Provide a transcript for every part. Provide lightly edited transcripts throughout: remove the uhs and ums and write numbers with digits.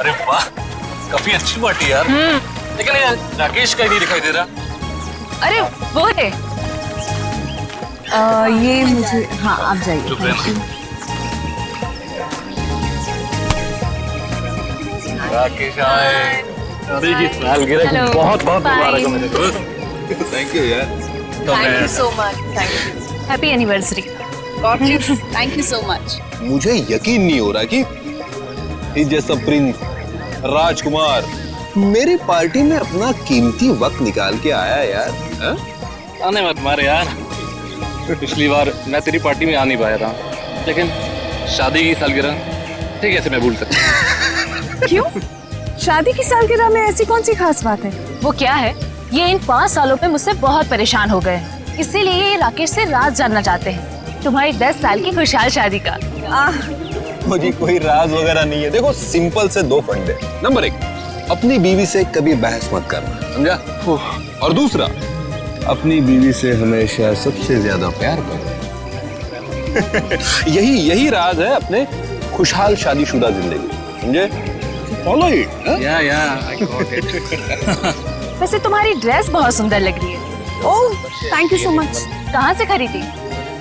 अरे वाह, काफी अच्छी पार्टी यार। लेकिन यार राकेश का ही नहीं दिखाई दे रहा। अरे वो है। ये मुझे, हाँ आप जाइए। चुप रहना। राकेश आए। शादी की सालगिरह की बहुत बहुत मुबारक हो मेरे दोस्त। थैंक यू यार। Thank you so much. Thank you. Happy anniversary. Thank you so much. मुझे यकीन नहीं हो रहा कि इस जैसा प्रिंस राजकुमार मेरी पार्टी में अपना कीमती वक्त निकाल के आया यार। हा? आने मत मारे यार। पिछली बार मैं तेरी पार्टी में आ नहीं पाया था, लेकिन शादी की सालगिरह ठीक कैसे मैं भूल सकता। क्यों? शादी की सालगिरह में ऐसी कौन सी खास बात है? वो क्या है, ये इन 5 सालों में मुझसे बहुत परेशान हो गए, इसीलिए ये राकेश से राज जानना चाहते हैं तुम्हारी 10 साल की खुशहाल शादी का। मुझे कोई राज वगैरह नहीं है। देखो सिंपल से 2 फंडे। नंबर 1, अपनी बीवी से कभी बहस मत करना, समझा? और दूसरा, अपनी बीवी से हमेशा सबसे ज्यादा प्यार करो। यही राज है अपने खुशहाल शादीशुदा जिंदगी, समझे? Follow it. या आई गॉट इट। वैसे तुम्हारी ड्रेस बहुत सुंदर लग रही है। Oh thank you so much. कहाँ से खरीदी?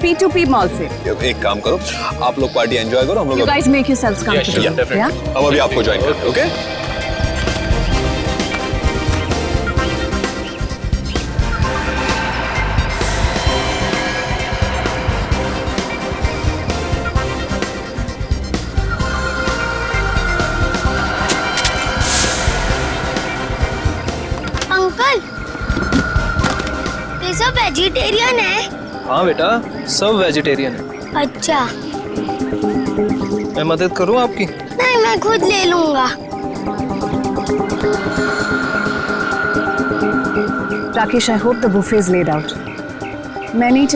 P2P मॉल से। एक काम करो, आप लोग पार्टी एंजॉय करो, हम You लोग guys make yourselves comfortable. Yeah? हम अभी आपको ज्वाइन करते हैं, ओके? अंकल, ये सब वेजिटेरियन है? हाँ बेटा, सब वेजिटेरियन है। अच्छा। मैं मदद करूँ आपकी? नहीं, मैं खुद ले लूंगा। Rakesh, I hope the buffet is laid out. मैं नहीं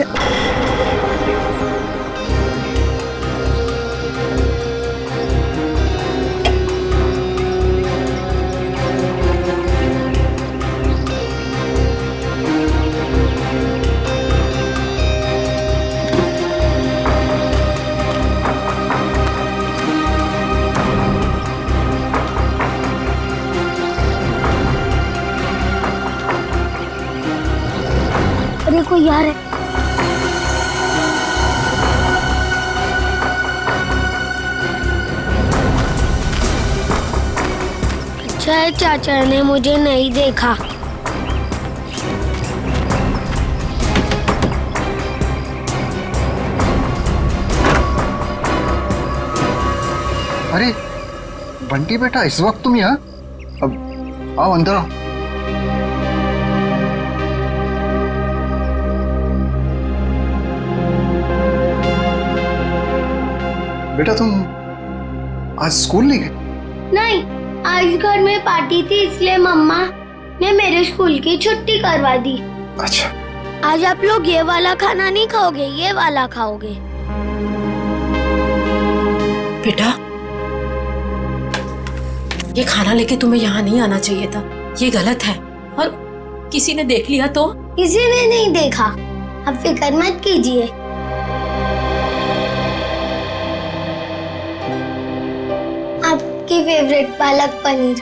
अरे कोई यार है। अच्छा है चाचा ने मुझे नहीं देखा। अरे बंटी बेटा, इस वक्त तुम यहाँ? अब आओ अंदर आओ। बेटा तुम आज स्कूल नहीं गए? नहीं, आज घर में पार्टी थी इसलिए मम्मा ने मेरे स्कूल की छुट्टी करवा दी। अच्छा। आज आप लोग ये वाला खाना नहीं खाओगे, ये वाला खाओगे। बेटा, ये खाना लेके तुम्हें यहाँ नहीं आना चाहिए था, ये गलत है। और किसी ने देख लिया तो? किसी ने नहीं देखा, आप फिक्र मत कीजिए। आपकी फेवरेट पालक पनीर।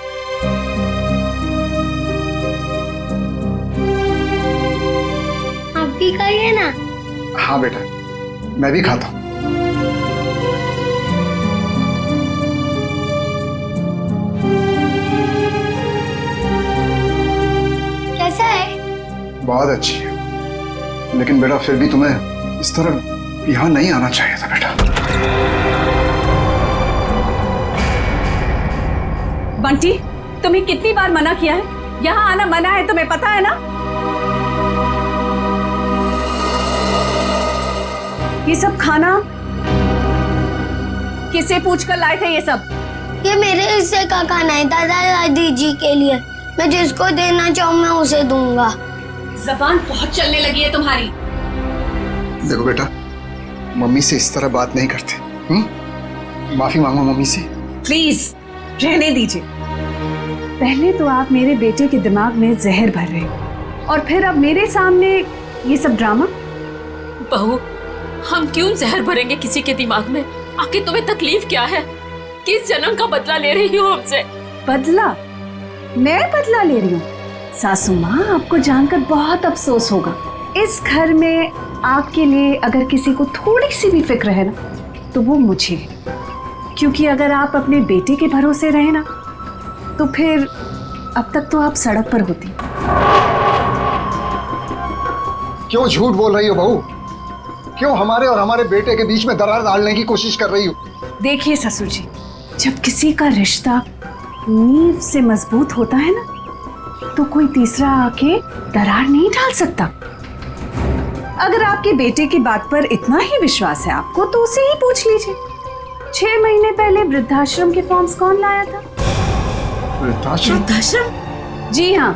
आप भी खाइए ना। हाँ बेटा, मैं भी खाता हूँ। कैसा है? बहुत अच्छी है, लेकिन बेटा फिर भी तुम्हें इस तरह यहाँ नहीं आना चाहिए था बेटा। बंटी, तुम्हें कितनी बार मना किया है? यहाँ आना मना है, तुम्हें पता है ना? ये सब खाना किससे पूछकर लाए थे ये सब? ये मेरे हिस्से का खाना है, दादा दादी जी के लिए। मैं जिसको देना चाहूँ मैं उसे दूंगा। जबान बहुत चलने लगी है तुम्हारी। देखो बेटा, मम्मी से इस तरह बात नहीं करते। माफी मांगो मम्मी से। प्लीज रहने दीजिए। पहले तो आप मेरे बेटे के दिमाग में जहर भर रहे हो और फिर अब मेरे सामने ये सब ड्रामा। बहू, हम क्यों जहर भरेंगे किसी के दिमाग में? आखिर तुम्हें तकलीफ क्या है? किस जन्म का बदला ले रही हूँ हमसे? बदला? मैं बदला ले रही हूँ? सासू माँ, आपको जानकर बहुत अफसोस होगा। इस घर में आपके लिए अगर किसी को थोड़ी सी भी फिक्र है ना, तो वो मुझे है। क्योंकि अगर आप अपने बेटे के भरोसे रहे ना, तो फिर अब तक तो आप सड़क पर होती। क्यों झूठ बोल रही हो बहू? क्यों हमारे और हमारे बेटे के बीच में दरार डालने की कोशिश कर रही हो? देखिए ससुर जी, जब किसी का रिश्ता नींव से मजबूत होता है ना, तो कोई तीसरा आके दरार नहीं डाल सकता। अगर आपके बेटे की बात पर इतना ही विश्वास है आपको, तो उसे ही पूछ लीजिए। 6 महीने पहले वृद्धाश्रम के फॉर्म्स कौन लाया था? वृद्धाश्रम? वृद्धाश्रम? जी हाँ,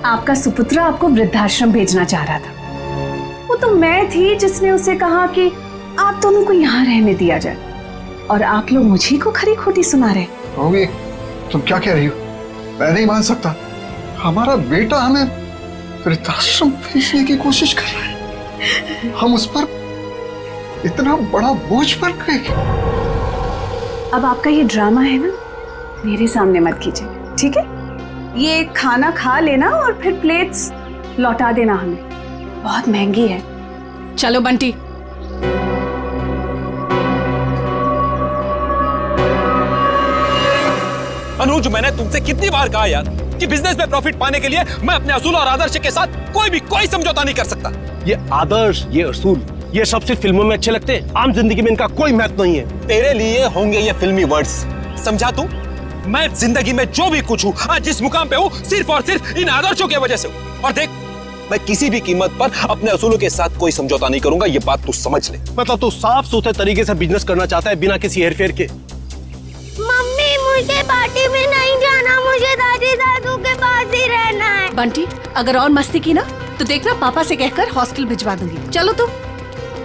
आपका सुपुत्र आपको वृद्धाश्रम भेजना चाह रहा था। वो तो मैं थी जिसने उसे कहा कि आप दोनों को यहाँ रहने दिया जाए, और आप लोग मुझे को खरी खोटी सुना रहे। बहू, तुम क्या कह रही हो? मैं नहीं मान सकता। हमारा बेटा हमें वृद्धाश्रम भेजने की कोशिश कर रहा है। हम उस पर इतना बड़ा बोझ पड़ गए। अब आपका ये ड्रामा है ना, मेरे सामने मत कीजिए, ठीक है? ये खाना खा लेना और फिर प्लेट्स लौटा देना हमें। बहुत महंगी है। चलो बंटी। अनुज, मैंने तुमसे कितनी बार कहा यार कि बिजनेस में प्रॉफिट पाने के लिए मैं अपने असूल और आदर्श के साथ कोई समझौता नहीं कर सकता। ये आदर्श, ये असूल, ये सब सिर्फ फिल्मों में अच्छे लगते हैं। आम जिंदगी में इनका कोई महत्व नहीं है। तेरे लिए होंगे ये फिल्मी वर्ड्स, समझा तू? मैं जिंदगी में जो भी कुछ हूँ, आज जिस मुकाम पे हूँ, सिर्फ और सिर्फ इन आदर्शों की वजह से हूँ। और देख, मैं किसी भी कीमत पर अपने असूलों के साथ कोई समझौता नहीं करूंगा, ये बात तू समझ ले। मतलब तू साफ सुथरे तरीके से बिजनेस करना चाहता है, बिना किसी हेरफेर के। मम्मी, मुझे पार्टी में नहीं जाना, मुझे दादी दादू के पास ही रहना है। बंटी, अगर और मस्ती की ना तो देखना पापा से कहकर हॉस्टल भिजवा दूंगी। चलो तुम।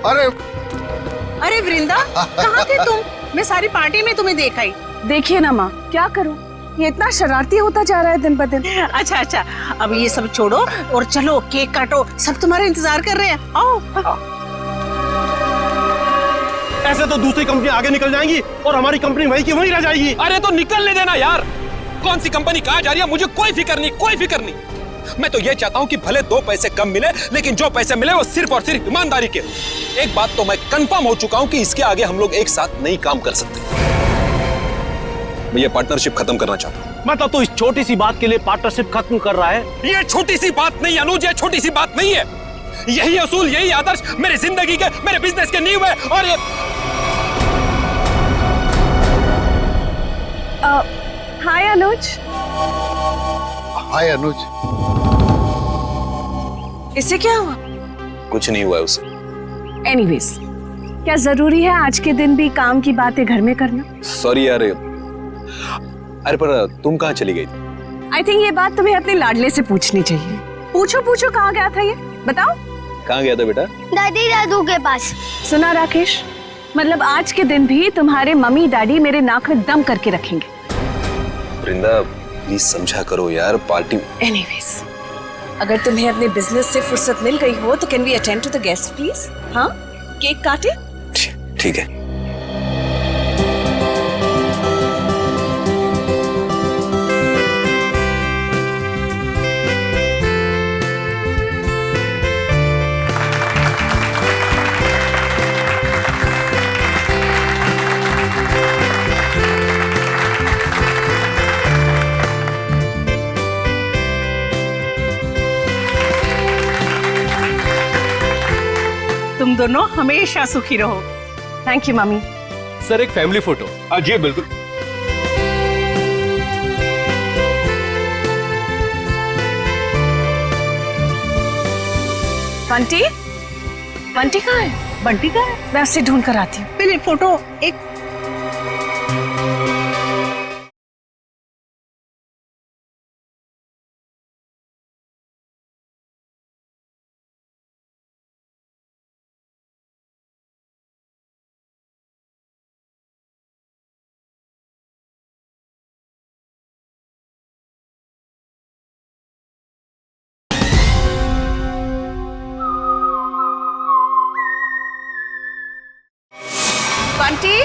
अरे वृंदा, कहाँ थे तुम? मैं सारी पार्टी में तुम्हें देखा ही। देखिए ना माँ, क्या करूं, ये इतना शरारती होता जा रहा है दिन ब दिन। अच्छा, अब ये सब छोड़ो और चलो केक काटो, सब तुम्हारा इंतजार कर रहे हैं। आओ। ऐसे तो दूसरी कंपनी आगे निकल जाएंगी और हमारी कंपनी वहीं की वहीं रह जाएगी। अरे तो निकलने देना यार। कौन सी कंपनी कहाँ जा रही है मुझे कोई फिक्र नहीं। मैं तो ये चाहता हूँ कि भले 2 पैसे कम मिले, लेकिन जो पैसे मिले वो सिर्फ और सिर्फ ईमानदारी के। एक बात तो मैं कंफर्म हो चुका हूँ कि इसके आगे हम लोग एक साथ नहीं काम कर सकते। मैं ये पार्टनरशिप खत्म करना चाहता हूँ। मतलब तो इस छोटी सी बात के लिए पार्टनरशिप खत्म कर रहा है? ये छोटी सी बात नहीं अनुज, ये छोटी सी बात नहीं है। यही असूल, यही आदर्श मेरी जिंदगी के, मेरे बिजनेस के नींव है। और ये हाय अनुज। हाय अनुज। इससे क्या हुआ? कुछ नहीं हुआ है उसे। एनीवेज, क्या जरूरी है आज के दिन भी काम की बातें घर में करना? सॉरी यार। अरे पर तुम कहाँ चली गई थी? आई थिंक ये बात तुम्हें अपने लाडले से पूछनी चाहिए। पूछो कहाँ गया था ये, बताओ। कहाँ गया था बेटा? दादी दादू के पास। सुना राकेश, मतलब आज के दिन भी तुम्हारे मम्मी डैडी मेरे नाक में दम करके रखेंगे। वृंदा, प्लीज समझा करो यार, पार्टी। एनीवेज, अगर तुम्हें अपने बिजनेस से फुर्सत मिल गई हो तो can we attend to the guest please? हाँ, केक काटे? ठीक है। तुम दोनों हमेशा सुखी रहो। Thank you mummy. सर, एक फैमिली फोटो। जी बिल्कुल। बंटी कहाँ है? बंटी का है? मैं उसे ढूंढ कर आती हूँ। पहले फोटो एक। बंटी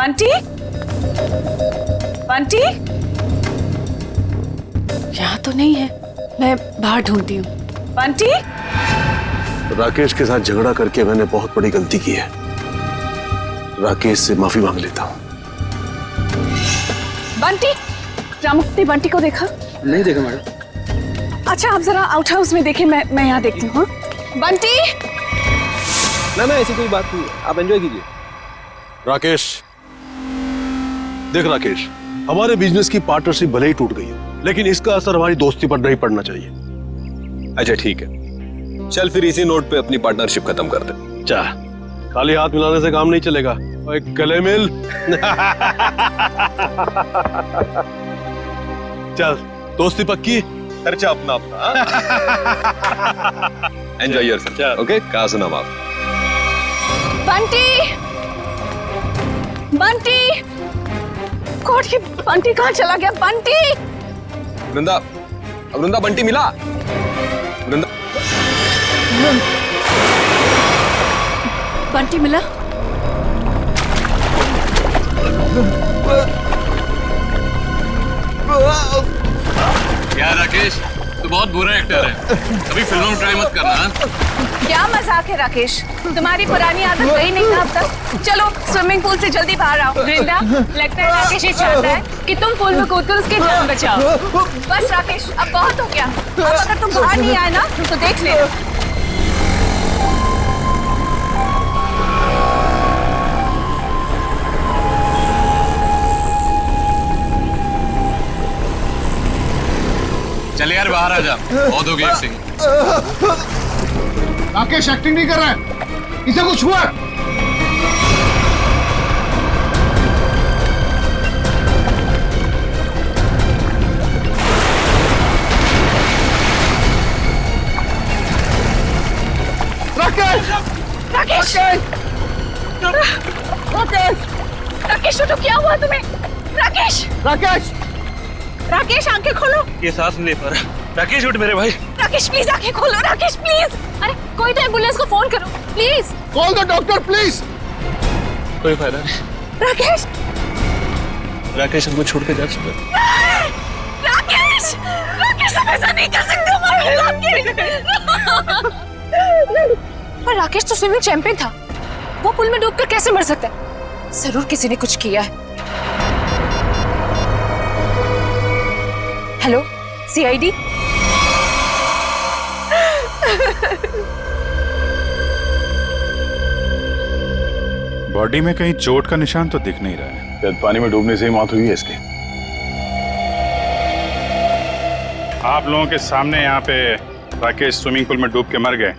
बंटी, बंटी यहाँ तो नहीं है, मैं बाहर ढूंढती हूँ। बंटी, राकेश के साथ झगड़ा करके मैंने बहुत बड़ी गलती की है। राकेश से माफी मांग लेता हूँ। बंटी, रामुक्ति बंटी को देखा? नहीं देखा मैडम। अच्छा आप जरा आउट हाउस में देखें, मैं यहाँ देखती हूँ। बंटी, ना ऐसी कोई बात नहीं, आप एंजॉय कीजिए। राकेश, देख राकेश, हमारे बिजनेस की पार्टनरशिप भले ही टूट गई है, लेकिन इसका असर हमारी दोस्ती पर नहीं पड़ना चाहिए। अच्छा ठीक है, चल फिर इसी नोट पे अपनी पार्टनरशिप खत्म कर दे। जा, खाली हाथ मिलाने से काम नहीं चलेगा। और एक गले मिल। चल, दोस्ती पक्की, खर्चा अपना अपना। Enjoy yourself. ओके, कहाँ सुना आप? बंटी, बंटी, गॉड ये बंटी कहाँ चला गया? बंटी, वृंदा, वृंदा बंटी मिला? वृंदा, बंटी मिला? यार राकेश, तू बहुत बुरा एक्टर है, कभी फिल्मों में ट्राई मत करना। हाँ? क्या मजाक है राकेश, तुम्हारी पुरानी आदत गई नहीं ना अब तक? चलो स्विमिंग पूल से जल्दी बाहर आओ। वृंदा, लगता है राकेश ये चाहता है कि तुम पूल में कूदकर उसकी जान बचाओ। बस राकेश, अब बहुत हो गया। अब अगर तुम बाहर नहीं आए ना तो देख ले। चल यार बाहर आ जा, बहुत हो गया एक्टिंग। राकेश एक्टिंग नहीं कर रहा है, इसे कुछ हुआ। राकेश, राकेश, राकेश, राकेश तो क्या हुआ तुम्हें? राकेश, राकेश, राकेश आंखें खोलो। ये सांस नहीं ले पा रहा। राकेश उठ मेरे भाई। राकेश प्लीज आंखें खोलो। राकेश प्लीज। अरे कोई तो एम्बुलेंस को फोन करो please. Call the doctor please. कोई फायदा नहीं। राकेश, राकेश हमको छोड़ के जा चुका। राकेश, राकेश हम ऐसा नहीं कर सकते हमारे राकेश। पर राकेश तो स्विमिंग चैंपियन था, वो पुल में डूबकर कैसे मर सकता है? जरूर किसी ने कुछ किया है। Hello, CID? बॉडी में कहीं चोट का निशान तो दिख नहीं रहा है। शायद पानी में डूबने से ही मौत हुई है इसकी। आप लोगों के सामने यहाँ पे राकेश स्विमिंग पूल में डूब के मर गए,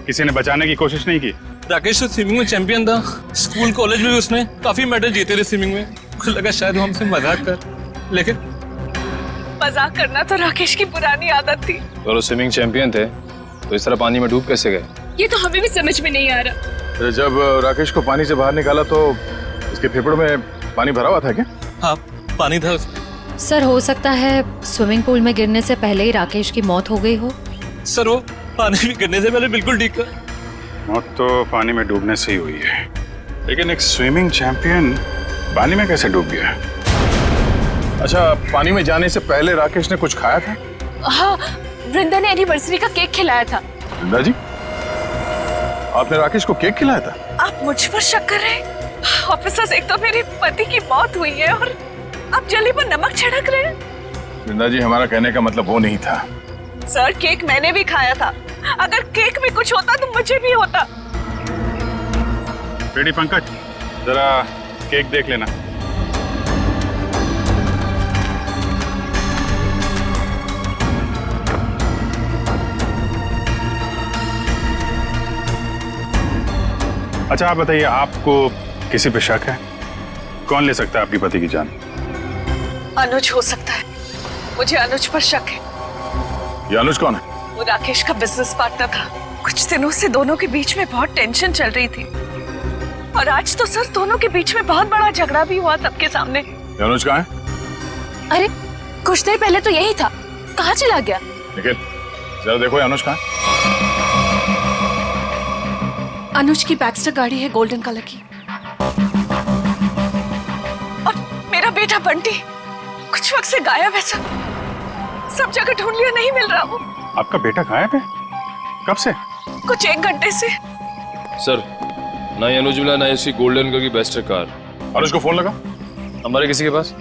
किसी ने बचाने की कोशिश नहीं की? राकेश तो स्विमिंग में चैंपियन था, स्कूल कॉलेज में भी उसने काफी मेडल जीते थे स्विमिंग में। मुझे लगा शायद वो हमसे मजाक कर, लेकिन मजाक करना तो राकेश की पुरानी आदत थी। तो स्विमिंग चैंपियन थे तो इस तरह पानी में डूब कैसे गए? ये तो हमें भी समझ में नहीं आ रहा। जब राकेश को पानी से बाहर निकाला तो उसके फेफड़ों में पानी भरा हुआ था क्या? हाँ, पानी था उसमें। सर हो सकता है स्विमिंग पूल में गिरने से पहले ही राकेश की मौत हो गई हो। सर वो पानी में गिरने से पहले बिल्कुल ठीक था। मौत तो पानी में डूबने से ही हुई है, लेकिन एक स्विमिंग चैंपियन पानी में कैसे डूब गया? अच्छा, पानी में जाने से पहले राकेश ने कुछ खाया था? हाँ, वृंदा ने एनिवर्सरी का केक खिलाया था। वृंदा जी, आपने राकेश को केक खिलाया था? आप मुझ पर शक कर रहे हैं? ऑफिसर्स, एक तो मेरे पति की मौत हुई है और आप जली पर नमक छिड़क रहे हैं। वृंदा जी, हमारा कहने का मतलब वो नहीं था। सर, केक मैंने भी खाया था। अगर केक में कुछ होता तो मुझे भी होता। बेटी पंकज, जरा केक देख लेना। अच्छा आप बताइए, आपको किसी पे शक है? कौन ले सकता है आपकी पति की जान? अनुज हो सकता है, मुझे अनुज पर शक है। ये अनुज कौन है? वो राकेश का बिजनेस पार्टनर था। कुछ दिनों से दोनों के बीच में बहुत टेंशन चल रही थी और आज तो सर दोनों के बीच में बहुत बड़ा झगड़ा भी हुआ सबके सामने। ये अनुज कहाँ है? अरे कुछ देर पहले तो यही था, कहाँ चला गया? लेकिन जरा देखो ये अनुज कहाँ है? अनुज की बैक्स्टर गाड़ी है गोल्डन कलर की। बेटा बंटी कुछ वक्त से गायब है सर। सब जगह ढूंढ लिया, नहीं मिल रहा वो। आपका बेटा गायब है? कब से? कुछ 1 घंटे से। सर, ना ही अनुज मिला, ना ही उसकी गोल्डन कलर की बेस्ट कार। और उसको फोन लगा हमारे किसी के पास?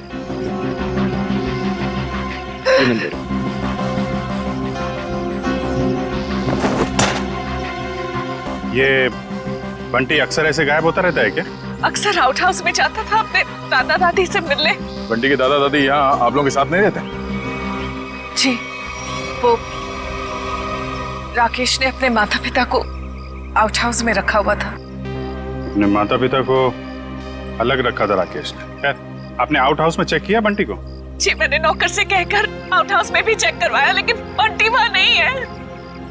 ये बंटी अक्सर ऐसे गायब होता रहता है क्या? अक्सर आउट हाउस में जाता था अपने दादा दादी से मिलने। बंटी के दादा दादी यहाँ आप लोगों के साथ नहीं रहते? जी, वो राकेश ने अपने माता पिता को आउट हाउस में रखा हुआ था। अपने माता पिता को अलग रखा था राकेश ने। खैर, आपने आउट हाउस में चेक किया बंटी को? जी, मैंने नौकर से कहकर आउट हाउस में भी चेक करवाया, लेकिन बंटी वहाँ नहीं है।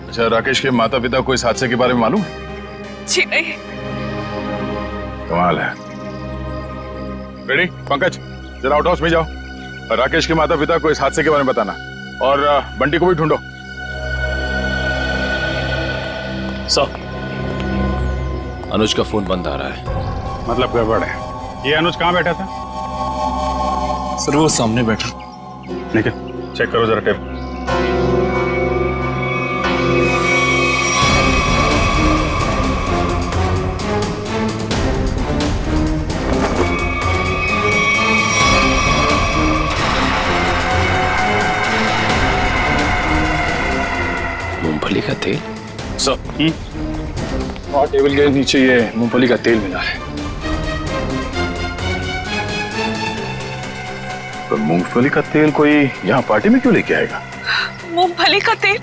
अच्छा, राकेश के माता पिता को इस हादसे के बारे में मालूम है? जी नहीं। कमाल है। रेडी पंकज, जरा आउट हाउस में जाओ और राकेश के माता पिता को इस हादसे के बारे में बताना, और बंटी को भी ढूंढो। सर, अनुज का फोन बंद आ रहा है। मतलब गड़बड़ है। ये अनुज कहाँ बैठा था? सर, वो सामने बैठा। ठीक है, चेक करो जरा टेप। मूंगफली का तेल? सर, और टेबल के नीचे ये मूंगफली का तेल मिला है। तो मूंगफली का तेल कोई यहाँ पार्टी में क्यों लेके आएगा? मूंगफली का तेल?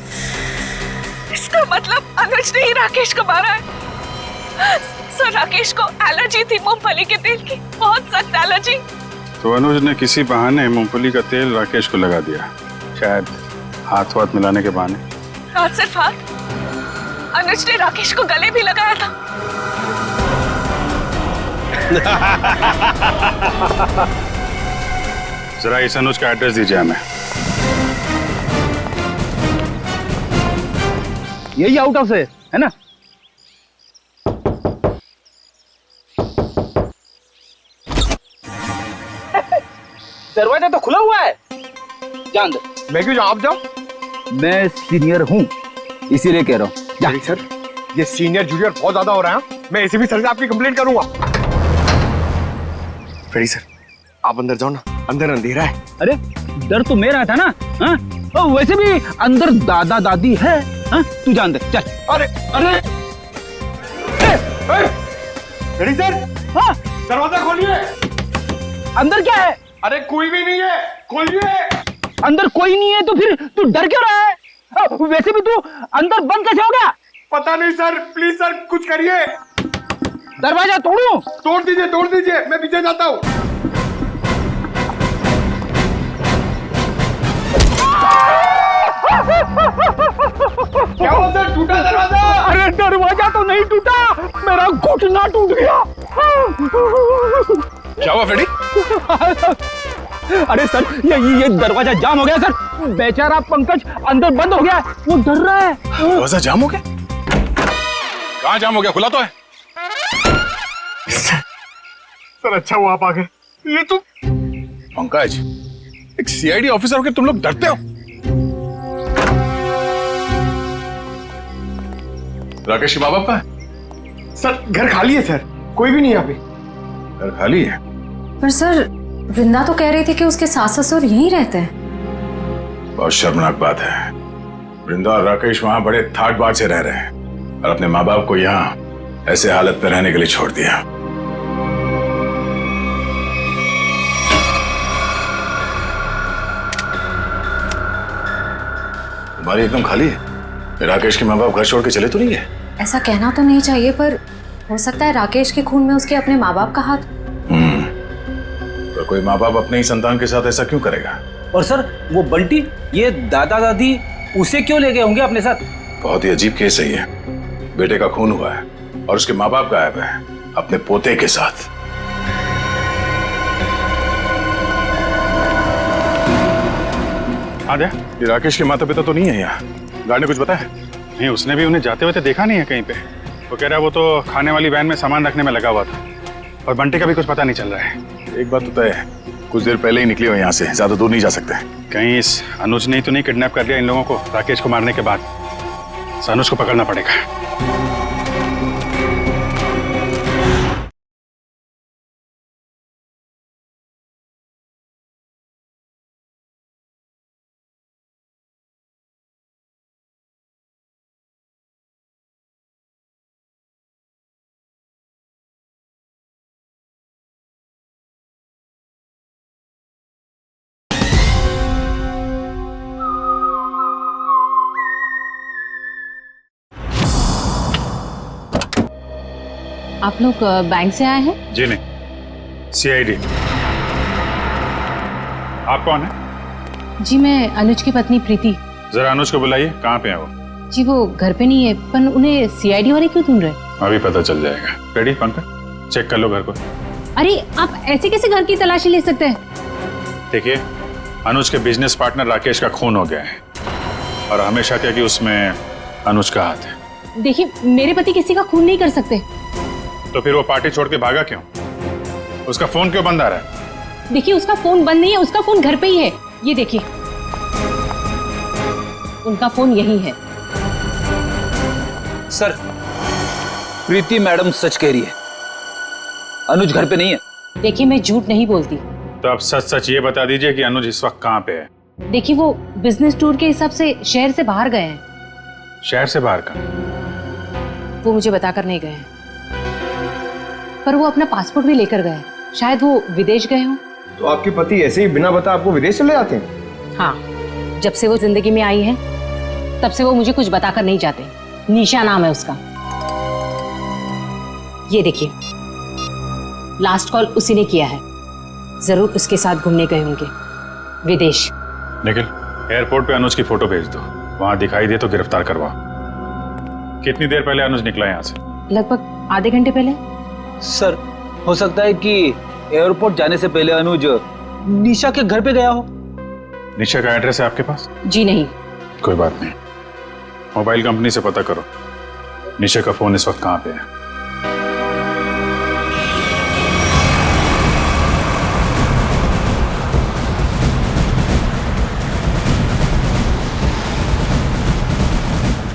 इसका मतलब अनुज ने ही राकेश को मारा है। सर, राकेश को एलर्जी थी मूंगफली के तेल की, बहुत सख्त एलर्जी। तो अनुज ने किसी बहाने मूंगफली का तेल राकेश को लगा दिया, शायद हाथ वाथ मिलाने के बहाने। हाथ सिर्फ हाथ, अनुज ने राकेश को गले भी लगाया था। जरा इस अनुज का एड्रेस दीजिए हमें। यही आउट हाउस है ना? दरवाजा तो खुला हुआ है। जान दो। मैं क्यों जाऊं? आप जाओ। मैं सीनियर हूँ, इसीलिए कह रहा हूँ। सर, ये सीनियर जूनियर बहुत ज्यादा हो रहा है। मैं एसीपी सर से आपकी कंप्लेंट करूंगा। फ्रेडी सर, आप अंदर जाओ ना, अंदर अंधेरा है। अरे डर तो मेरा था ना। हाँ? वैसे भी अंदर दादा दादी है। हाँ? तू जा अंदर चल। अरे अरे फ्रेडी सर, हाँ? दरवाजा खोलिए। अंदर क्या है? अरे कोई भी नहीं है, खोलिए। अंदर कोई नहीं है तो फिर तू डर क्यों रहा है? वैसे भी तू अंदर बंद कैसे हो गया? पता नहीं सर, प्लीज सर कुछ करिए। दरवाजा तोड़ूं? तोड़ दीजिए, मैं पीछे जाता हूँ। क्या हुआ सर, टूटा दरवाजा? अरे दरवाजा तो नहीं टूटा, मेरा घुटना टूट गया। क्या हुआ फ्रेडी? अरे सर, ये दरवाजा जाम हो गया सर। बेचारा पंकज अंदर बंद हो गया, वो डर रहा है। दरवाजा जाम हो गया? कहाँ जाम हो गया? खुला तो है। सर अच्छा हुआ आप आ गए। ये तो पंकज, एक सीआईडी ऑफिसर होकर तुम लोग डरते हो? राकेश के माँ बाप कहाँ है? सर घर खाली है सर, कोई भी नहीं यहाँ पे। घर खाली है? पर सर, वृंदा तो कह रही थी कि उसके सास ससुर यहीं रहते हैं। बहुत शर्मनाक बात है। वृंदा और राकेश वहां बड़े ठाट बाट से रह रहे हैं और अपने माँ बाप को यहाँ ऐसे हालत में रहने के लिए छोड़ दिया। तुम्हारी एकदम खाली है। राकेश के माँ बाप घर छोड़ के चले तो नहीं है? ऐसा कहना तो नहीं चाहिए, पर हो सकता है राकेश के खून में उसके अपने माँ बाप का हाथ। तो कोई माँ बाप अपने ही संतान के साथ ऐसा क्यों करेगा? और सर वो बंटी, ये दादा दादी उसे क्यों ले गए होंगे अपने साथ? बहुत ही अजीब केस है ये। बेटे का खून हुआ है और उसके माँ बाप गायब है अपने पोते के साथ। हाँ दे, ये राकेश के माता पिता तो नहीं है यहाँ। गार्ड ने कुछ बताया? नहीं, उसने भी उन्हें जाते हुए देखा नहीं है कहीं पे। वो कह रहा है वो तो खाने वाली वैन में सामान रखने में लगा हुआ था, और बंटी का भी कुछ पता नहीं चल रहा है। एक बात तो तय है, कुछ देर पहले ही निकले हो यहाँ से, ज्यादा दूर नहीं जा सकते। कहीं इस अनुज ने तो नहीं किडनैप कर लिया इन लोगों को राकेश को मारने के बाद? इस अनुज को पकड़ना पड़ेगा। आप लोग बैंक से आए हैं? जी नहीं, सीआईडी। आप कौन है? जी मैं अनुज की पत्नी प्रीति। जरा अनुज को बुलाइए, कहाँ पे है वो? जी वो घर पे नहीं है, पर उन्हें सीआईडी वाले क्यों ढूंढ रहे? अभी पता चल जाएगा। रेडी पंकज, चेक कर लो घर को। अरे आप ऐसे कैसे घर की तलाशी ले सकते हैं? देखिए, अनुज के बिजनेस पार्टनर राकेश का खून हो गया है और हमेशा क्या कि उसमें अनुज का हाथ है। देखिए मेरे पति किसी का खून नहीं कर सकते। तो फिर वो पार्टी छोड़ के भागा क्यों? उसका फोन क्यों बंद आ रहा है? देखिए उसका फोन बंद नहीं है, उसका फोन घर पे ही है। ये देखिए उनका फोन यही है। सर, प्रीति मैडम सच कह रही है, अनुज घर पे नहीं है। देखिए मैं झूठ नहीं बोलती। तो आप सच सच ये बता दीजिए कि अनुज इस वक्त कहाँ पे है? देखिए वो बिजनेस टूर के हिसाब से शहर से बाहर गए हैं। शहर से बाहर का? वो मुझे बताकर नहीं गए हैं, पर वो अपना पासपोर्ट भी लेकर गए। शायद वो विदेश गए हों। तो आपके पति ऐसे ही बिना बता आपको विदेश चले जाते हैं? हाँ, जब से वो जिंदगी में आई है तब से वो मुझे कुछ बताकर नहीं जाते। निशा नाम है उसका। ये देखिए लास्ट कॉल उसी ने किया है। जरूर उसके साथ घूमने गए होंगे विदेश। निखिल, एयरपोर्ट पे अनुज की फोटो भेज दो, वहां दिखाई दे तो गिरफ्तार करवाओ। कितनी देर पहले अनुज निकला यहाँ से? लगभग आधे घंटे पहले। सर, हो सकता है कि एयरपोर्ट जाने से पहले अनुज निशा के घर पे गया हो। निशा का एड्रेस है आपके पास? जी नहीं। कोई बात नहीं, मोबाइल कंपनी से पता करो निशा का फोन इस वक्त कहाँ पे है।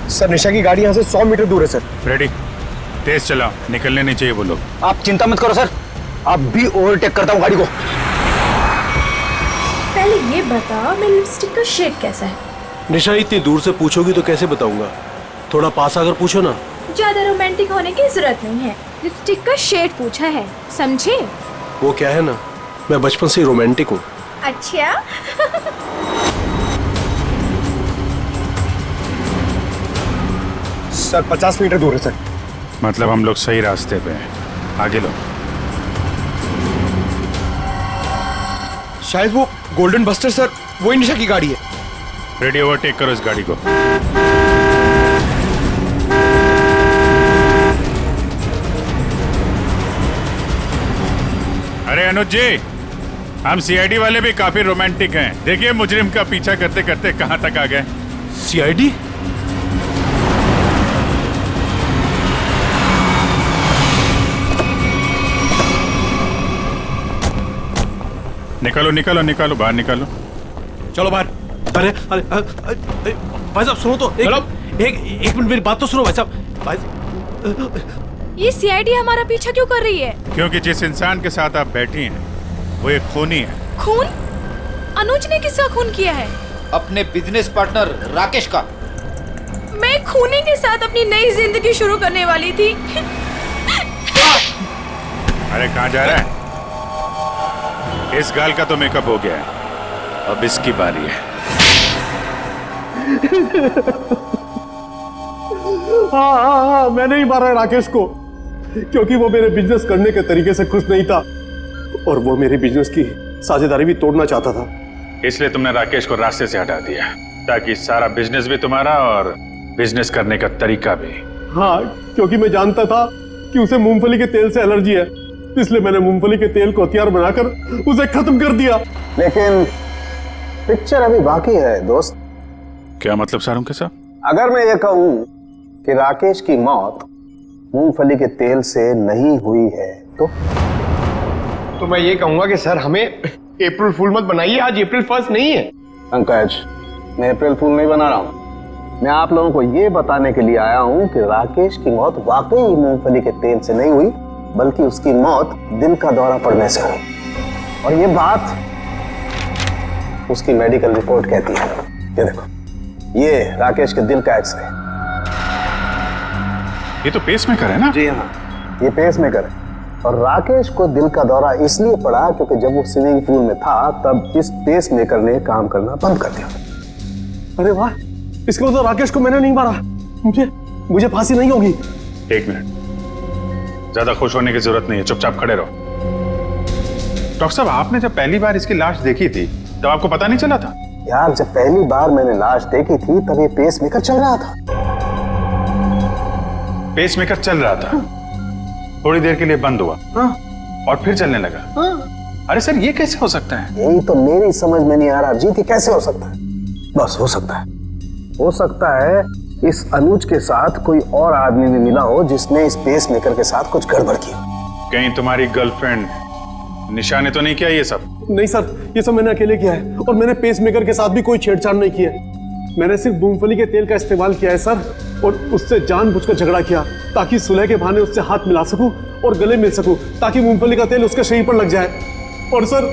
सर, निशा की गाड़ी यहाँ से 100 मीटर दूर है सर। रेडी, तेज चलाओ, निकलने नहीं चाहिए वो लोग। आप चिंता मत करो सर, अब भी ओवरटेक करता हूँ गाड़ी को। पहले ये बता मेरी लिपस्टिक का शेड कैसा है? निशा इतनी दूर से पूछोगी तो कैसे बताऊंगा? थोड़ा पास आकर पूछो ना। ज्यादा रोमांटिक होने की जरूरत नहीं है, लिपस्टिक का शेड पूछा है, समझे? वो क्या है ना, मैं बचपन से रोमांटिक हूँ। अच्छा। सर 50 मीटर दूर है सर। मतलब हम लोग सही रास्ते पे हैं, आगे लो। शायद वो गोल्डन बस्टर सर, वही निशा की गाड़ी है। रेडी, ओवरटेक करो इस गाड़ी को। अरे अनुज जी, हम सीआईडी वाले भी काफी रोमांटिक हैं। देखिए मुजरिम का पीछा करते करते कहां तक आ गए। सीआईडी? निकालो निकालो निकालो, बाहर निकालो। चलो बाहर। अरे अरे भाई साहब सुनो तो, एक मिनट मेरी बात तो सुनो भाई साहब। ये सीआईडी हमारा पीछा क्यों कर रही है? क्योंकि जिस इंसान के साथ आप बैठी हैं वो एक खूनी है। खून? अनुज ने किसका खून किया है? अपने बिजनेस पार्टनर राकेश का। मैं खूनी के साथ अपनी नई जिंदगी शुरू करने वाली थी। अरे कहाँ जा रहा है? इस गाल का तो मेकअप हो गया है, अब इसकी बारी है। हाँ, मैंने ही मारा राकेश को, क्योंकि वो मेरे बिजनेस करने के तरीके से खुश नहीं था और वो मेरे बिजनेस की साझेदारी भी तोड़ना चाहता था। इसलिए तुमने राकेश को रास्ते से हटा दिया ताकि सारा बिजनेस भी तुम्हारा और बिजनेस करने का तरीका भी। हाँ, क्योंकि मैं जानता था कि उसे मूंगफली के तेल से एलर्जी है, इसलिए मैंने मूंगफली के तेल को हथियार बनाकर उसे खत्म कर दिया। लेकिन पिक्चर अभी बाकी है दोस्त। क्या मतलब सारुण के साथ? अगर मैं ये कहूं कि राकेश की मौत मूंगफली के तेल से नहीं हुई है तो मैं ये कहूंगा कि सर हमें अप्रैल फूल मत बनाइए, आज अप्रैल फर्स्ट नहीं है। पंकज, मैं अप्रैल फूल नहीं बना रहा हूँ। मैं आप लोगों को ये बताने के लिए आया हूँ कि राकेश की मौत वाकई मूंगफली के तेल से नहीं हुई, बल्कि उसकी मौत दिल का दौरा पड़ने से हुई। और ये बात उसकी मेडिकल रिपोर्ट कहती है। ये देखो, ये राकेश के दिल का एक्सरे। ये तो पेसमेकर है ना? जी हाँ, ये पेसमेकर है। और राकेश को दिल का दौरा इसलिए पड़ा क्योंकि जब वो स्विमिंग पूल में था तब इस पेसमेकर ने काम करना बंद कर दिया। अरे वाह, इसका मतलब राकेश को मैंने नहीं मारा, मुझे फांसी नहीं होगी। एक मिनट, ज्यादा खुश होने की जरूरत नहीं है, चुपचाप खड़े रहो। डॉक्टर साहब, आपने जब पहली बार इसकी लाश देखी थी तब आपको पता नहीं चला था? यार, जब पहली बार मैंने लाश देखी थी तब ये पेसमेकर चल रहा था। पेसमेकर चल रहा था, थोड़ी देर के लिए बंद हुआ और फिर चलने लगा। अरे सर, ये कैसे हो सकता है? यही तो मेरी समझ में नहीं आ रहा जी कि कैसे हो सकता है। बस हो सकता है इस अनुज के साथ कोई और आदमी भी मिला हो जिसने इस पेसमेकर के साथ कुछ गड़बड़ की। कहीं तुम्हारी गर्लफ्रेंड निशा ने तो नहीं किया ये सब? नहीं सर, ये सब मैंने अकेले किया है और मैंने पेसमेकर के साथ भी कोई छेड़छाड़ नहीं किया है। मैंने सिर्फ मूंगफली के तेल का इस्तेमाल किया है सर, और उससे जानबूझकर झगड़ा किया ताकि सुलह के बहाने उससे हाथ मिला सकूं और गले मिल सकूं, ताकि मूंगफली का तेल उसके शरीर पर लग जाए। और सर,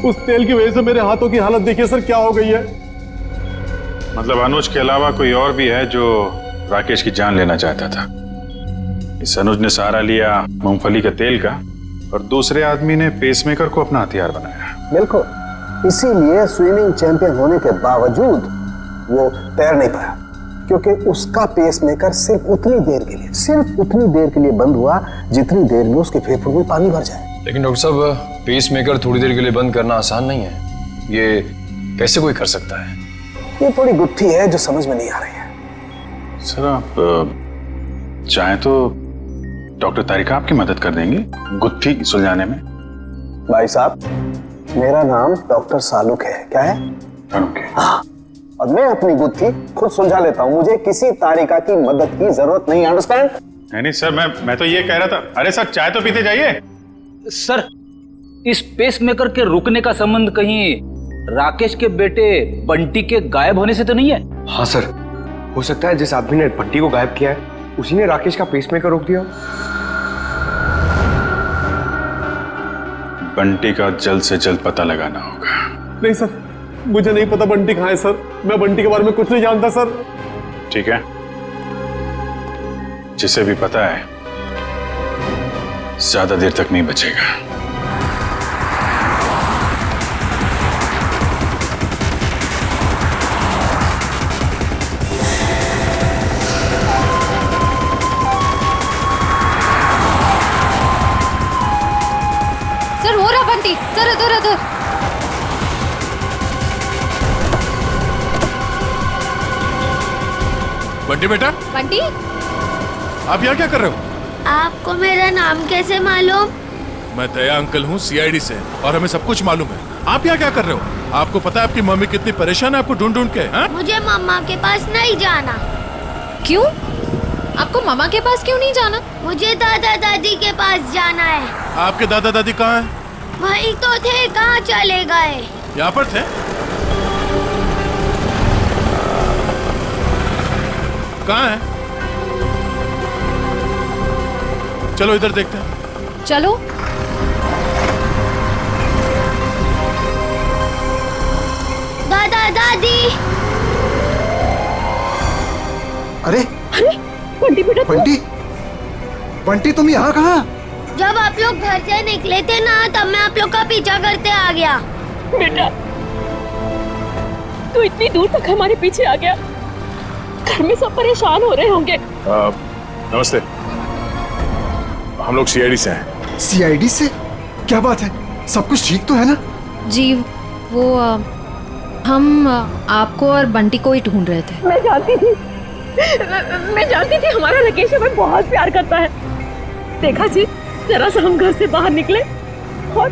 उस तेल की वजह से मेरे हाथों की हालत देखिए सर क्या हो गई है। मतलब अनुज के अलावा कोई और भी है जो राकेश की जान लेना चाहता था? इस अनुज ने सहारा लिया मूंगफली के तेल का और दूसरे आदमी ने पेसमेकर को अपना हथियार बनाया। बिल्कुल, इसीलिए स्विमिंग चैंपियन होने के बावजूद वो तैर नहीं पाया, क्योंकि उसका पेसमेकर सिर्फ उतनी देर के लिए बंद हुआ जितनी देर में उसके फेफड़ों में पानी भर जाए। लेकिन डॉक्टर साहब, पेसमेकर थोड़ी देर के लिए बंद करना आसान नहीं है, ये कैसे कोई कर सकता है? ये थोड़ी गुत्थी है जो समझ में नहीं आ रही है। सर, आप चाहें तो डॉक्टर तारिका आपकी मदद कर देंगी गुत्थी सुलझाने में। भाई साहब, मेरा नाम डॉक्टर सालुक है। क्या है? हाँ, और मैं अपनी गुत्थी खुद सुलझा लेता हूँ, मुझे किसी तारिका की मदद की जरूरत नहीं। अंडरस्टैंड? नहीं सर, मैं तो ये कह रहा था। अरे सर, चाय तो पीते जाइए। सर, इस पेसमेकर के रुकने का संबंध कहीं राकेश के बेटे बंटी के गायब होने से तो नहीं है? हाँ सर, हो सकता है जिस आदमी ने बंटी को गायब किया है उसी ने राकेश का पेसमेकर रोक दिया। बंटी का जल्द से जल्द पता लगाना होगा। नहीं सर, मुझे नहीं पता बंटी कहाँ है सर, मैं बंटी के बारे में कुछ नहीं जानता सर। ठीक है, जिसे भी पता है ज्यादा देर तक नहीं बचेगा। सर, हो रहा बंटी, सर उधर उधर। बंटी बेटा, बंटी, आप यहाँ क्या कर रहे हो? आपको मेरा नाम कैसे मालूम? मैं दया अंकल हूँ सीआईडी से, और हमें सब कुछ मालूम है। आप यहाँ क्या कर रहे हो? आपको पता है आपकी मम्मी कितनी परेशान है आपको ढूंढ ढूंढ के? हा? मुझे मम्मा के पास नहीं जाना। क्यों? आपको मामा के पास क्यों नहीं जाना? मुझे दादा दादी के पास जाना है। आपके दादा दादी कहाँ हैं? वही तो थे, कहाँ चले गए? यहाँ पर थे। कहाँ है? चलो इधर देखते हैं। चलो। दादा दादी। अरे बंटी बेटा, बंटी तुम यहाँ कहाँ? जब आप लोग घर से निकले थे ना, तब मैं आप लोग का पीछा करते आ गया। बेटा, तू इतनी दूर तक हमारे पीछे आ गया। घर में सब परेशान हो रहे होंगे। नमस्ते, हम लोग सीआईडी से हैं। सीआईडी से? क्या बात है, सब कुछ ठीक तो है ना? जी, वो हम आपको और बंटी को ही ढूंढ रहे थे। मैं जानती थी हमारा राकेश हमें बहुत प्यार करता है। देखा जी, जरा सा हम घर से बाहर निकले और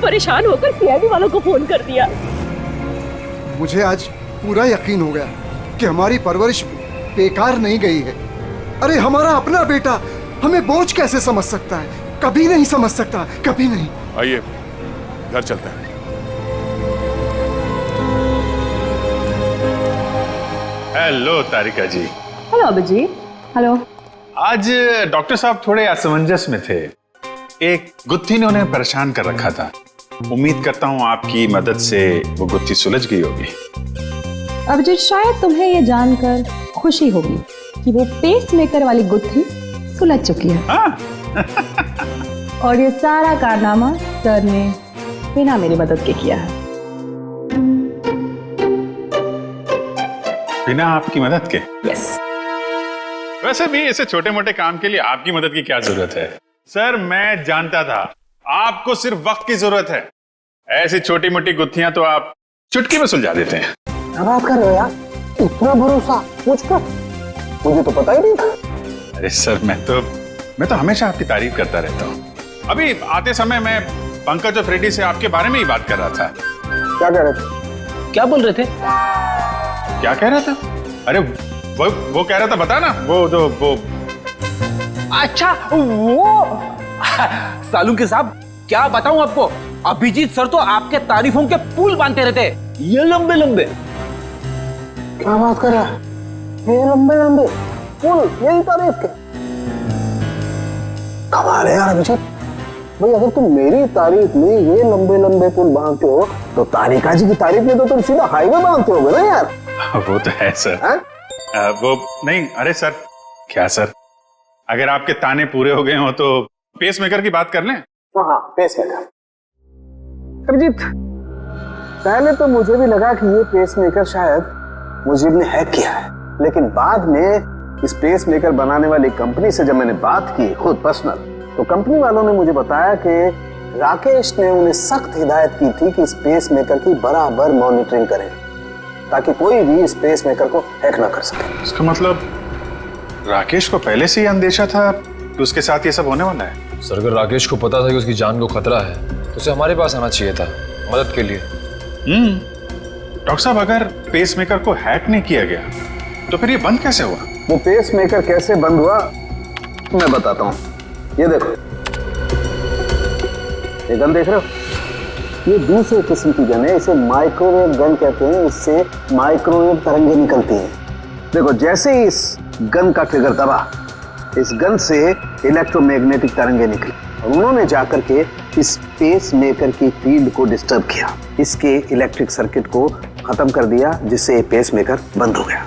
परेशान होकर सीआईडी वालों को फोन कर दिया। मुझे आज पूरा यकीन हो गया कि हमारी परवरिश बेकार नहीं गई है। अरे हमारा अपना बेटा हमें बोझ कैसे समझ सकता है? कभी नहीं समझ सकता, कभी नहीं। आइए घर चलते हैं। हेलो तारिका जी। हेलो अभिजीत। हेलो। आज डॉक्टर साहब थोड़े असमंजस में थे। एक गुत्थी ने उन्हें परेशान कर रखा था। उम्मीद करता हूँ आपकी मदद से वो गुत्थी सुलझ गई होगी। अभिजीत, शायद तुम्हें ये जानकर खुशी होगी कि वो पेसमेकर वाली गुत्थी सुलझ चुकी है। और ये सारा कारनामा सर ने बिना मेरी मदद के किया है। बिना आपकी मदद के? यस। वैसे भी ऐसे छोटे मोटे काम के लिए आपकी मदद की क्या जरूरत है? सर मैं जानता था आपको सिर्फ वक्त की जरूरत है। ऐसी छोटी मोटी गुत्थियां तो आप चुटकी में सुलझा देते हैं। क्या बात कर रहे हो यार? इतना भरोसा मुझपर? मुझे तो पता ही नहीं था। अरे सर मैं तो हमेशा आपकी तारीफ करता रहता हूँ। अभी आते समय मैं पंकज और फ्रेडी से आपके बारे में ही बात कर रहा था। क्या कह रहे थे? क्या बोल रहे थे? क्या कह रहा था? अरे वो कह रहा था, बता ना, वो अच्छा वो सालू के साहब, क्या बताऊं आपको, अभिजीत सर तो आपके तारीफों के पुल बांधते रहते, ये लंबे लंबे। क्या बात कर रहा है? ये लंबे लंबे पुल, यही तारीफ के? कमाल है यार अभिजीत भाई, अगर तुम मेरी तारीफ में ये लंबे लंबे पुल बांधते हो तो तारिका जी की तारीफ में तो तुम सीधा हाईवे बांधते होगे ना यार। वो तो है सर। वो नहीं, अरे सर क्या सर, अगर आपके ताने पूरे हो गए हो तो पेसमेकर की बात कर लें। हाँ पेसमेकर। अभिजीत, पहले तो मुझे भी लगा कि ये पेसमेकर शायद मुझे ने हैक किया है, लेकिन बाद में इस पेसमेकर बनाने वाली कंपनी से जब मैंने बात की खुद पर्सनल, तो कंपनी वालों ने मुझे बताया कि राकेश ने उन्हें सख्त हिदायत की थी कि इस पेसमेकर की बराबर मॉनिटरिंग करें ताकि कोई भी इस पेसमेकर को हैक ना कर सके। इसका मतलब राकेश को पहले से ही अंदेशा था कि उसके साथ ये सब होने वाला है। सर अगर राकेश को पता था कि उसकी जान को खतरा है तो उसे हमारे पास आना चाहिए था मदद के लिए। डॉक्टर साहब, अगर पेसमेकर को हैक नहीं किया गया तो फिर ये बंद कैसे हुआ? वो पेसमेकर कैसे बंद हुआ मैं बताता हूँ। ये देखो, ये गन देख रहे हो? ये दूसरे किस्म की गन है, इसे माइक्रोवेव गन कहते हैं। इससे माइक्रोवेव तरंगे निकलती हैं। देखो, जैसे ही इस गन का ट्रिगर दबा, इस गन से इलेक्ट्रोमैग्नेटिक तरंगे निकली और उन्होंने जाकर के इस पेसमेकर की फील्ड को डिस्टर्ब किया, इसके इलेक्ट्रिक सर्किट को खत्म कर दिया, जिससे पेसमेकर बंद हो गया।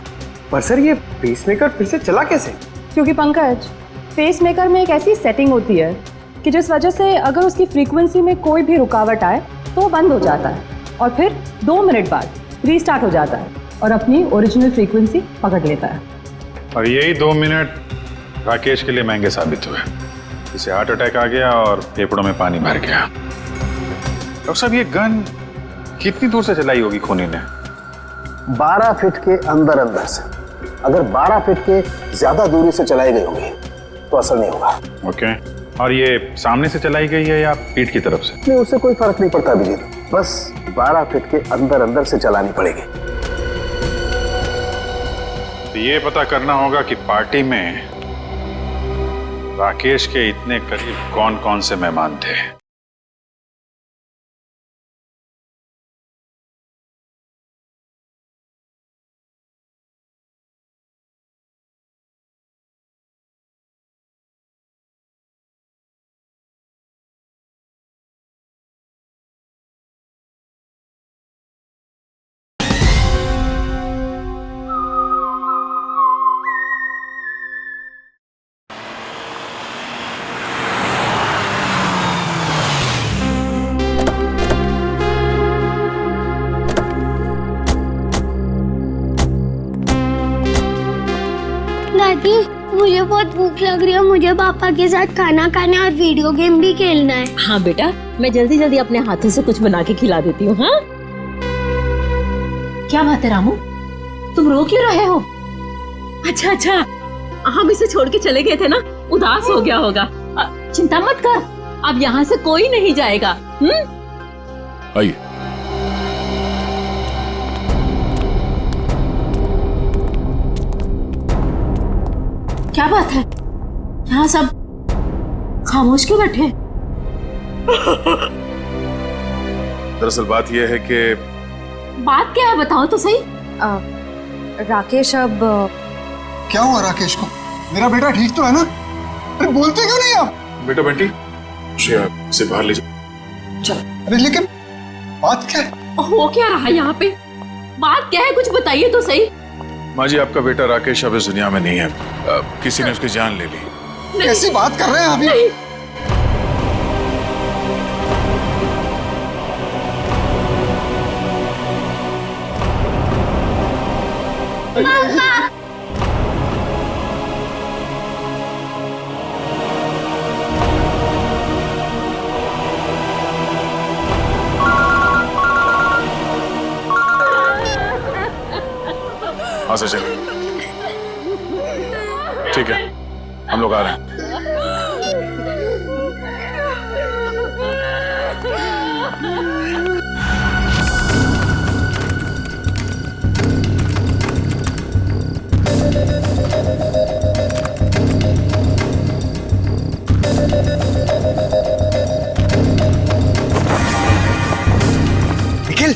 पर सर ये पेसमेकर फिर से चला कैसे? क्योंकि पंकज, पेसमेकर में एक ऐसी सेटिंग होती है कि जिस वजह से अगर उसकी फ्रीक्वेंसी में कोई भी रुकावट आए तो वो बंद हो जाता है और फिर 2 मिनट बाद रीस्टार्ट हो जाता है और अपनी ओरिजिनल फ्रीक्वेंसी पकड़ लेता है। और यही 2 मिनट राकेश के लिए महंगे साबित हुए। इसे हार्ट अटैक आ गया और फेफड़ों में पानी भर गया। डॉक्टर साहब, ये गन कितनी दूर से चलाई होगी खूनी ने? 12 फीट के अंदर अंदर से। अगर 12 फीट के ज्यादा दूरी से चलाई गई होगी तो असर नहीं होगा। ओके, और ये सामने से चलाई गई है या पीठ की तरफ से? नहीं, उससे कोई फर्क नहीं पड़ता अभिजीत, बस 12 फीट के अंदर अंदर से चलानी पड़ेगी। तो ये पता करना होगा कि पार्टी में राकेश के इतने करीब कौन कौन से मेहमान थे। दादी, मुझे बहुत भूख लग रही है, मुझे पापा के साथ खाना खाना और वीडियो गेम भी खेलना है। हाँ बेटा, मैं जल्दी जल्दी अपने हाथों से कुछ बना के खिला देती हूँ। हाँ, क्या बात है रामू, तुम रो क्यों रहे हो? अच्छा, हम इसे छोड़ के चले गए थे ना, उदास हो गया होगा। चिंता मत कर, अब यहाँ से कोई नहीं जाएगा। आइए। क्या बात है, यहाँ सब खामोश क्यों बैठे? दरअसल बात यह है कि बात क्या है, बताओ तो सही। राकेश अब क्या हुआ राकेश को? मेरा बेटा ठीक तो है ना? अरे बोलते क्यों नहीं आप? बेटा बंटी श्रेया से बाहर ले जाओ। अरे लेकिन बात क्या है? हो क्या रहा है यहाँ पे? बात क्या है, कुछ बताइए तो सही। माँ जी, आपका बेटा राकेश अब इस दुनिया में नहीं है। किसी ने उसकी जान ले ली। कैसी बात कर रहे हैं अभी? हाँ सर, चलिए। ठीक है, हम लोग आ रहे हैं। निखिल,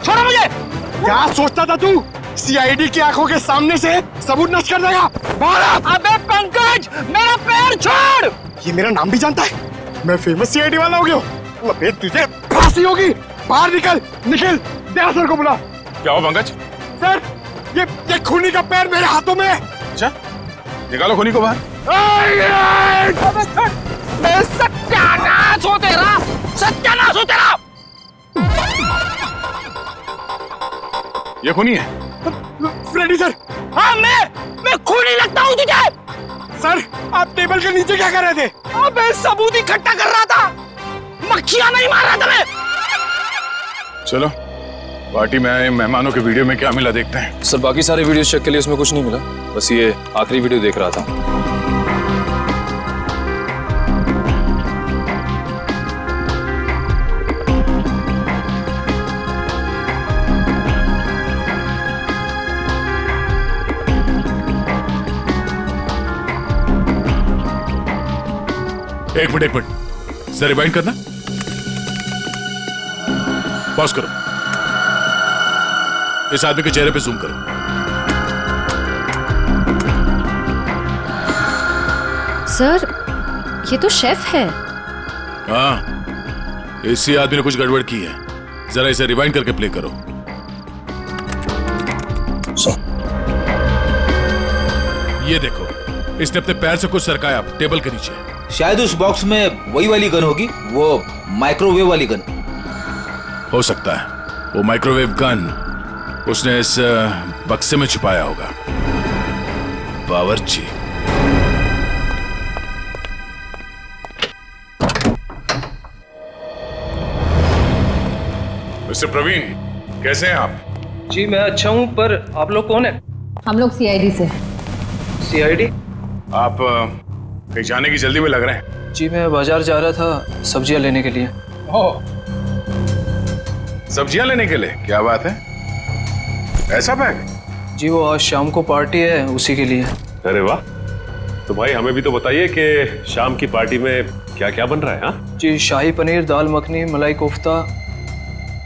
छोड़ो मुझे। क्या सोचता था तू? सीआईडी की आंखों के सामने से सबूत नष्ट कर देगा? अबे पंकज, मेरा पैर छोड़। ये मेरा नाम भी जानता है? मैं फेमस सीआईडी वाला हो गया हूँ। अबे तुझे फांसी होगी। बाहर निकल। निखिल, दया सर को बुला। क्या हो पंकज? सर, ये खूनी का पैर मेरे हाथों में है। अच्छा, निकालो खूनी को बाहर। सत्यानाश हो तेरा, सत्यानाश हो तेरा। ये खूनी है? Freddy sir. हाँ, मैं खूनी लगता हूँ तुझे? सर, आप टेबल के नीचे क्या कर रहे थे? अबे सबूत इकट्ठा कर रहा था, मक्खियां नहीं मार रहा था मैं। चलो, पार्टी में आए मेहमानों के वीडियो में क्या मिला देखते हैं। सर, बाकी सारे वीडियो चेक के लिए उसमें कुछ नहीं मिला, बस ये आखिरी वीडियो देख रहा था। एक मिनट सर, रिवाइंड करना। पॉज करो। इस आदमी के चेहरे पे जूम करो। सर, ये तो शेफ है। हाँ, इसी आदमी ने कुछ गड़बड़ की है। जरा इसे रिवाइंड करके प्ले करो। ये देखो, इसने अपने पैर से कुछ सरकाया टेबल के नीचे। शायद उस बॉक्स में वही वाली गन होगी, वो माइक्रोवेव वाली गन। हो सकता है वो माइक्रोवेव गन उसने इस बक्से में छुपाया होगा। बावर्ची। मिस्टर प्रवीण, कैसे हैं आप? जी मैं अच्छा हूं, पर आप लोग कौन है? हम लोग सीआईडी से। सीआईडी? आप कहीं जाने की जल्दी में लग रहे हैं। जी मैं बाजार जा रहा था सब्जियां लेने के लिए। ओह, सब्जियां लेने के लिए? क्या बात है, ऐसा बैग? जी वो आज शाम को पार्टी है, उसी के लिए। अरे वाह, तो भाई हमें भी तो बताइए कि शाम की पार्टी में क्या क्या बन रहा है? हाँ जी, शाही पनीर, दाल मखनी, मलाई कोफ्ता।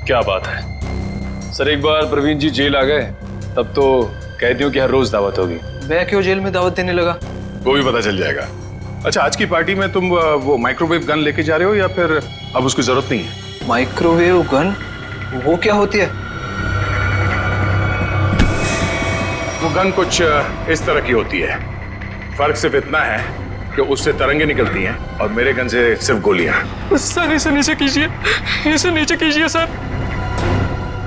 क्या बात है। सर, एक बार प्रवीण जी जेल आ गए तब तो कैदियों की हर रोज दावत होगी। मैं क्यों जेल में दावत देने लगा? वो भी पता चल जाएगा। अच्छा, आज की पार्टी में तुम वो माइक्रोवेव गन लेके जा रहे हो या फिर अब उसकी जरूरत नहीं है? Microwave gun? वो क्या होती है? वो गन कुछ इस तरह की होती है। फर्क सिर्फ इतना है कि उससे तरंगे निकलती हैं और मेरे गन से सिर्फ गोलियां। सर इसे नीचे कीजिए, इसे नीचे कीजिए सर।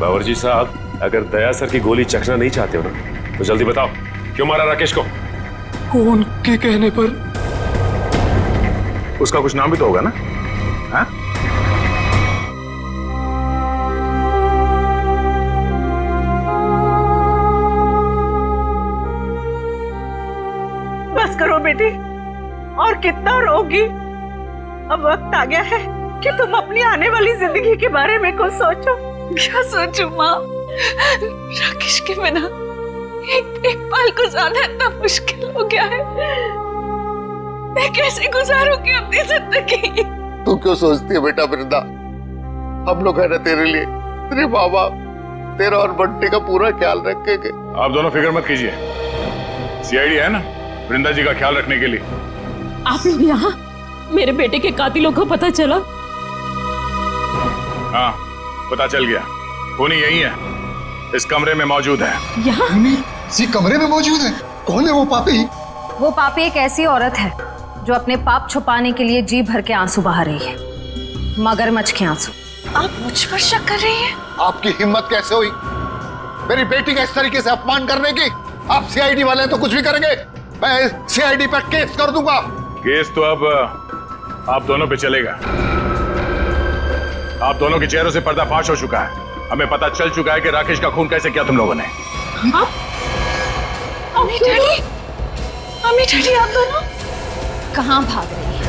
बावर्ची साहब, अगर दया सर की गोली चखना नहीं चाहते हो ना तो जल्दी बताओ, क्यों मारा राकेश को? उनके कहने पर। उसका कुछ नाम भी तो होगा ना? हाँ? बस करो बेटी, और कितना रोगी। अब वक्त आ गया है कि तुम अपनी आने वाली जिंदगी के बारे में कुछ सोचो। क्या सोचूं माँ? राकेश के बिना एक पल गुजारना इतना मुश्किल हो गया है। मैं कैसे गुजारूंगी अपनी जिंदगी? तू क्यों सोचती है बेटा वृंदा, हम लोग है ना तेरे लिए, तेरे माँ बाप तेरा और बंटी का पूरा ख्याल रखेंगे। आप दोनों फिक्र मत कीजिए, सीआईडी है ना वृंदा जी का ख्याल रखने के लिए। आप लोग यहाँ, मेरे बेटे के कातिलों को पता चला? हाँ पता चल गया, खूनी यही है, इस कमरे में मौजूद है। यहाँ इसी कमरे में मौजूद है? कौन है वो पापी? वो पापी एक ऐसी औरत है जो अपने पाप छुपाने के लिए जी भर के आंसू बहा रही है, मगरमच्छ के आंसू। आप मुझ पर शक कर रही हैं? आपकी हिम्मत कैसे हुई मेरी बेटी का इस तरीके से अपमान करने की? आप सीआईडी वाले हैं तो कुछ भी करेंगे, मैं सीआईडी पर केस कर दूंगा। केस तो अब आप दोनों पे चलेगा। आप दोनों के चेहरों से पर्दाफाश हो चुका है, हमें पता चल चुका है कि राकेश का खून कैसे किया तुम लोगों ने। अम्मी डैडी, अम्मी डैडी आप दोनों कहाँ भाग रही है?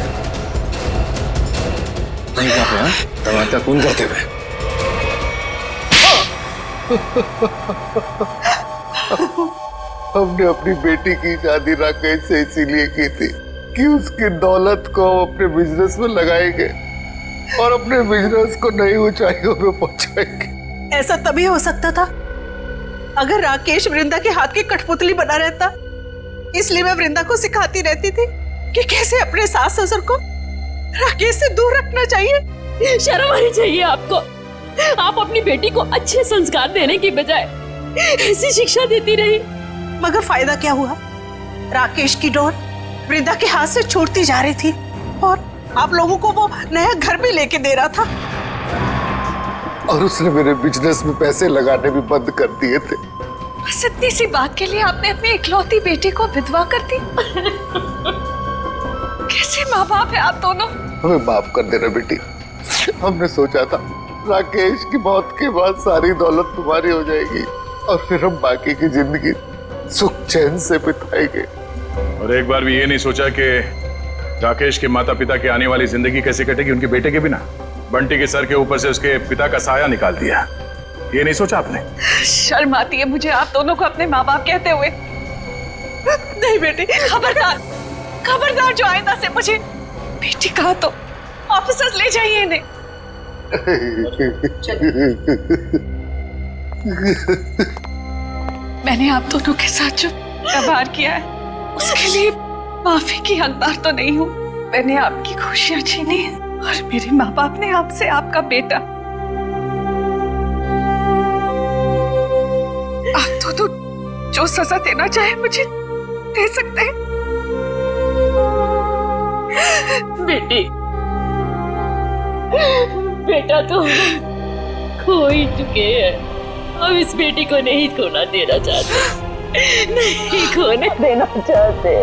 नहीं पापा, दवा का खून करते हुए। हमने अपनी बेटी की शादी राकेश से इसीलिए की थी कि उसकी दौलत को हम अपने बिजनेस में लगाएंगे और अपने बिजनेस को नई ऊंचाइयों में पहुंचाएंगे। ऐसा तभी हो सकता था अगर राकेश वृंदा के हाथ की कठपुतली बना रहता। इसलिए मैं वृंदा को सिखाती रहती थी कि कैसे अपने सास ससुर को राकेश से दूर रखना चाहिए। शर्म आनी चाहिए आपको। आप अपनी बेटी को अच्छे संस्कार देने की बजाय ऐसी शिक्षा देती रही। मगर फायदा क्या हुआ? राकेश की डोर वृंदा के हाथ से छूटती जा रही थी और आप लोगों को वो नया घर भी लेके दे रहा था। और उसने मेरे बिजनेस में पैसे लगाने भी बंद कर दिए थे। बस इतनी सी बात के लिए आपने अपनी इकलौती बेटी को विधवा कर दी। कैसे माँ बाप है आप दोनों? हमें माफ कर देना बेटी, हमने सोचा था राकेश की मौत के बाद सारी दौलत तुम्हारी हो जाएगी और फिर हम बाकी की जिंदगी सुख चैन से बिताएंगे। और एक बार भी ये नहीं सोचा कि राकेश के माता पिता की आने वाली जिंदगी कैसे कटेगी उनके बेटे के बिना। बंटी के सर के ऊपर से उसके पिता का साया निकाल दिया, ये नहीं सोचा आपने? शर्म आती है मुझे आप दोनों को अपने माँ बाप कहते हुए। नहीं बेटी, खबरदार खबरदार, जो आइंदा से मुझे बेटी कहा तो ऑफिसर्स ले जाइए इन्हें। मैंने आप दोनों के साथ जो व्यवहार किया है उसके लिए माफी की हकदार तो नहीं हूँ। मैंने आपकी खुशियां छीनी और मेरे माँ बाप ने आपसे आपका बेटा। आप दोनों जो सजा देना चाहे मुझे दे सकते हैं। बेटी, बेटा तो खो ही चुके हैं। हम इस बेटी को नहीं खोना देना चाहते, नहीं खोने देना चाहते।